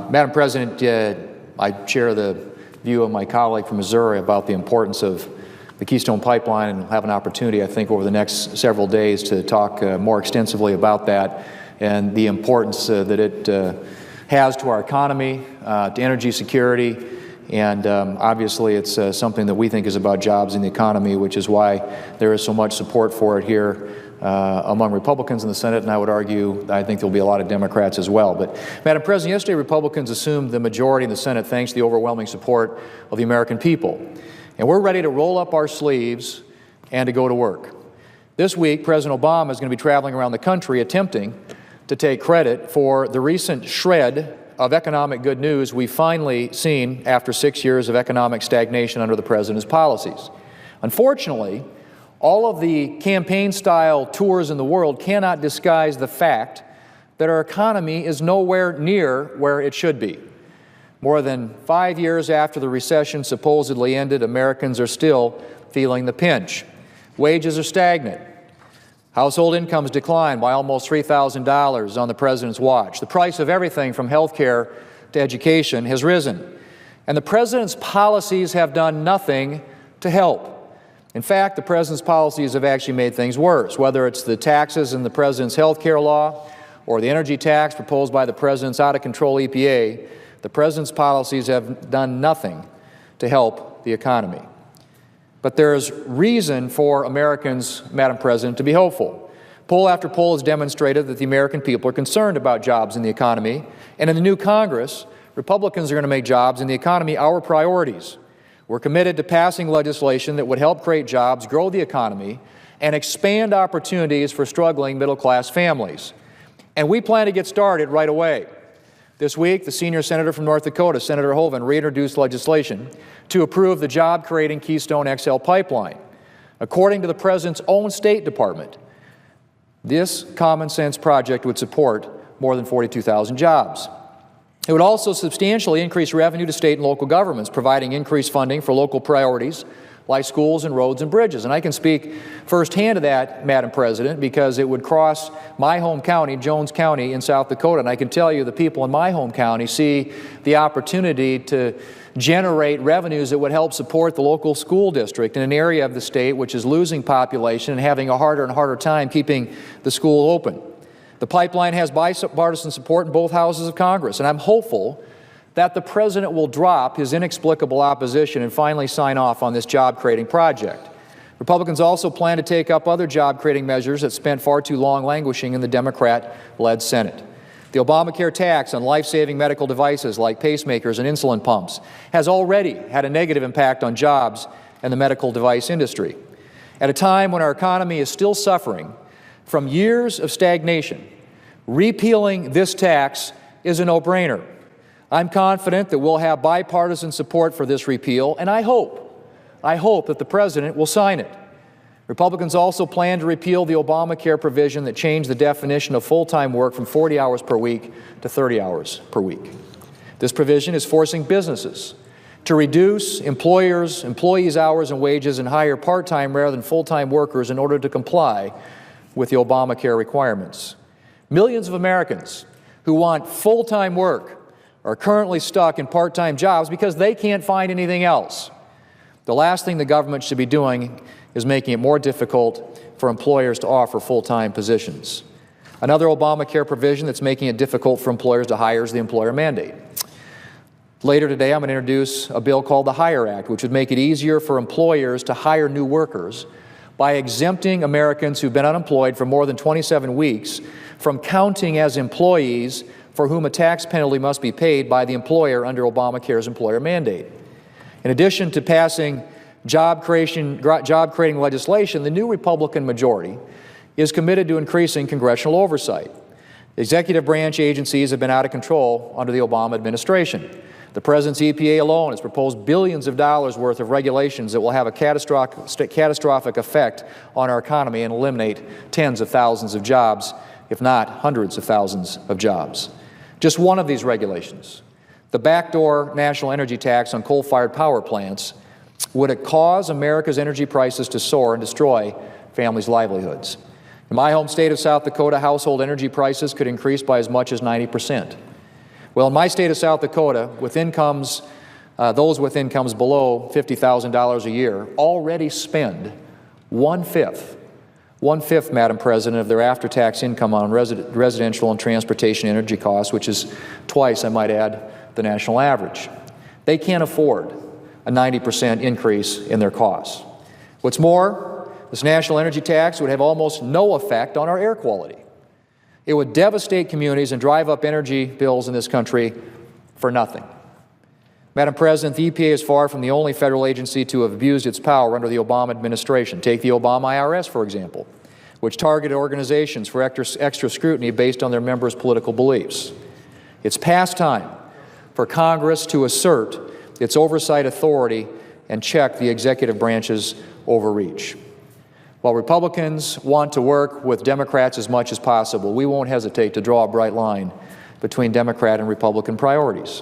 Madam President, I share the view of my colleague from Missouri about the importance of the Keystone Pipeline, and have an opportunity, I think, over the next several days to talk more extensively about that and the importance that it has to our economy, to energy security, and obviously it's something that we think is about jobs in the economy, which is why there is so much support for it here among Republicans in the Senate, and I would argue I think there'll be a lot of Democrats as well. But, Madam President, yesterday Republicans assumed the majority in the Senate thanks to the overwhelming support of the American people. And we're ready to roll up our sleeves and to go to work. This week, President Obama is going to be traveling around the country attempting to take credit for the recent shred of economic good news we've finally seen after 6 years of economic stagnation under the President's policies. Unfortunately, all of the campaign-style tours in the world cannot disguise the fact that our economy is nowhere near where it should be. More than 5 years after the recession supposedly ended, Americans are still feeling the pinch. Wages are stagnant. Household incomes declined by almost $3,000 on the President's watch. The price of everything from health care to education has risen. And the President's policies have done nothing to help. In fact, the President's policies have actually made things worse, whether it's the taxes in the President's health care law or the energy tax proposed by the President's out-of-control EPA. The President's policies have done nothing to help the economy. But there's reason for Americans, Madam President, to be hopeful. Poll after poll has demonstrated that the American people are concerned about jobs in the economy, and in the new Congress, Republicans are going to make jobs in the economy our priorities. We're committed to passing legislation that would help create jobs, grow the economy, and expand opportunities for struggling middle-class families. And we plan to get started right away. This week, the senior senator from North Dakota, Senator Hoeven, reintroduced legislation to approve the job-creating Keystone XL pipeline. According to the President's own State Department, this common-sense project would support more than 42,000 jobs. It would also substantially increase revenue to state and local governments, providing increased funding for local priorities like schools and roads and bridges. And I can speak firsthand to that, Madam President, because it would cross my home county, Jones County in South Dakota. And I can tell you the people in my home county see the opportunity to generate revenues that would help support the local school district in an area of the state which is losing population and having a harder and harder time keeping the school open. The pipeline has bipartisan support in both houses of Congress, and I'm hopeful that the President will drop his inexplicable opposition and finally sign off on this job-creating project. Republicans also plan to take up other job-creating measures that spent far too long languishing in the Democrat-led Senate. The Obamacare tax on life-saving medical devices like pacemakers and insulin pumps has already had a negative impact on jobs and the medical device industry. At a time when our economy is still suffering from years of stagnation, repealing this tax is a no-brainer. I'm confident that we'll have bipartisan support for this repeal, and I hope that the President will sign it. Republicans also plan to repeal the Obamacare provision that changed the definition of full-time work from 40 hours per week to 30 hours per week. This provision is forcing businesses to reduce employees' hours and wages and hire part-time rather than full-time workers in order to comply with the Obamacare requirements. Millions of Americans who want full-time work are currently stuck in part-time jobs because they can't find anything else. The last thing the government should be doing is making it more difficult for employers to offer full-time positions. Another Obamacare provision that's making it difficult for employers to hire is the employer mandate. Later today, I'm going to introduce a bill called the HIRE Act, which would make it easier for employers to hire new workers by exempting Americans who've been unemployed for more than 27 weeks from counting as employees for whom a tax penalty must be paid by the employer under Obamacare's employer mandate. In addition to passing job-creating legislation, the new Republican majority is committed to increasing congressional oversight. The executive branch agencies have been out of control under the Obama administration. The President's EPA alone has proposed billions of dollars worth of regulations that will have a catastrophic effect on our economy and eliminate tens of thousands of jobs, if not hundreds of thousands of jobs. Just one of these regulations, the backdoor national energy tax on coal-fired power plants, would cause America's energy prices to soar and destroy families' livelihoods. In my home state of South Dakota, household energy prices could increase by as much as 90%. Well, in my state of South Dakota, with incomes, those with incomes below $50,000 a year already spend one-fifth, Madam President, of their after-tax income on residential and transportation energy costs, which is twice, I might add, the national average. They can't afford a 90% increase in their costs. What's more, this national energy tax would have almost no effect on our air quality. It would devastate communities and drive up energy bills in this country for nothing. Madam President, the EPA is far from the only federal agency to have abused its power under the Obama administration. Take the Obama IRS, for example, which targeted organizations for extra scrutiny based on their members' political beliefs. It's past time for Congress to assert its oversight authority and check the executive branch's overreach. While Republicans want to work with Democrats as much as possible, we won't hesitate to draw a bright line between Democrat and Republican priorities.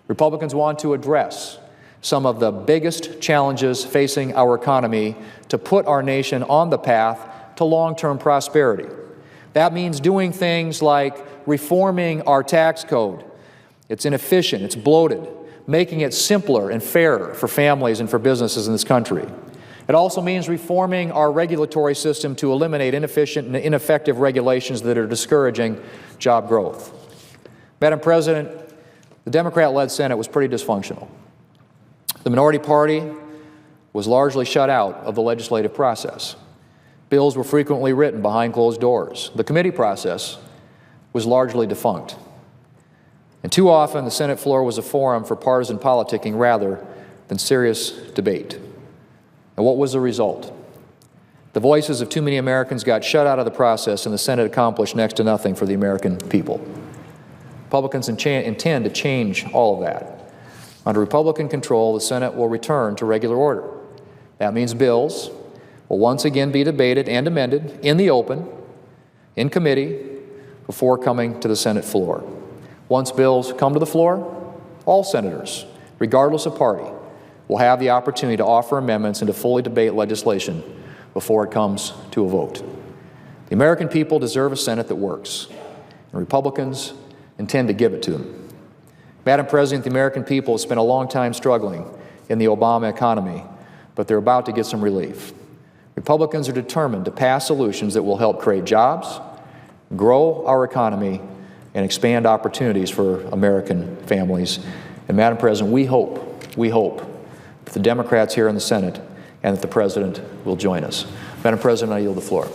Republicans want to address some of the biggest challenges facing our economy to put our nation on the path to long-term prosperity. That means doing things like reforming our tax code. It's inefficient, it's bloated, making it simpler and fairer for families and for businesses in this country. It also means reforming our regulatory system to eliminate inefficient and ineffective regulations that are discouraging job growth. Madam President, the Democrat-led Senate was pretty dysfunctional. The minority party was largely shut out of the legislative process. Bills were frequently written behind closed doors. The committee process was largely defunct. And too often, the Senate floor was a forum for partisan politicking rather than serious debate. And what was the result? The voices of too many Americans got shut out of the process, and the Senate accomplished next to nothing for the American people. Republicans intend to change all of that. Under Republican control, the Senate will return to regular order. That means bills will once again be debated and amended in the open, in committee, before coming to the Senate floor. Once bills come to the floor, all senators, regardless of party, will have the opportunity to offer amendments and to fully debate legislation before it comes to a vote. The American people deserve a Senate that works, and Republicans intend to give it to them. Madam President, the American people have spent a long time struggling in the Obama economy, but they're about to get some relief. Republicans are determined to pass solutions that will help create jobs, grow our economy, and expand opportunities for American families. And Madam President, we hope that the Democrats here in the Senate and that the President will join us. Madam President, I yield the floor.